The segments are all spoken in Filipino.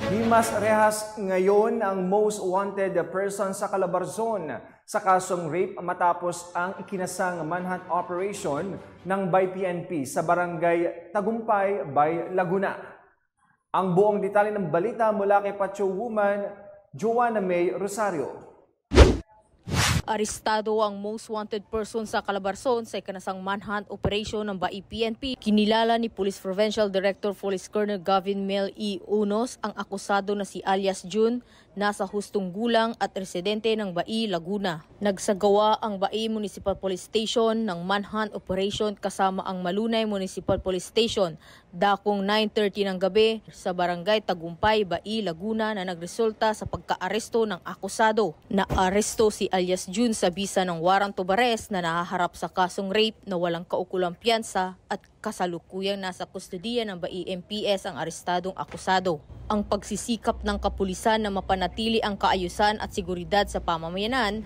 Dimas Rehas ngayon ang most wanted person sa Calabarzon sa kasong rape matapos ang ikinasang manhunt operation ng BIPNP sa barangay Tagumpay, Bay, Laguna. Ang buong detalye ng balita mula kay Pacho Woman, Joanna May Rosario. Arestado ang most wanted person sa Calabarzon sa ikinasang manhunt operation ng BIPNP. Kinilala ni Police Provincial Director Police Colonel Gavin Mel E. Unos ang akusado na si alias June, nasa hustong gulang at residente ng Bai, Laguna. Nagsagawa ang Bai Municipal Police Station ng manhunt operation kasama ang Malunay Municipal Police Station dakong 9:30 ng gabi sa barangay Tagumpay, Bai, Laguna na nagresulta sa pagkaaresto ng akusado. Naaresto si alias June sa bisa ng warrant of arrest na nahaharap sa kasong rape na walang kaukulang piyansa at kasalukuyang nasa kustodiya ng Bai MPS ang arestadong akusado. Ang pagsisikap ng kapulisan na mapanatili ang kaayusan at seguridad sa pamamayanan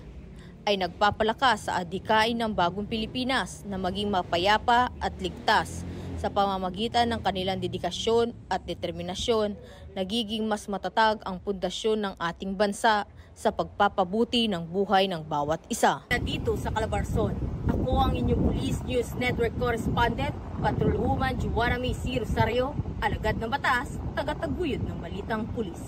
ay nagpapalakas sa adhikain ng bagong Pilipinas na maging mapayapa at ligtas. Sa pamamagitan ng kanilang dedikasyon at determinasyon, nagiging mas matatag ang pundasyon ng ating bansa sa pagpapabuti ng buhay ng bawat isa. Dito sa Calabarzon, ako ang inyong Police News Network Correspondent, Patrolwoman Joanna May Rosario, alagad ng batas, tagataguyod ng balitang pulis.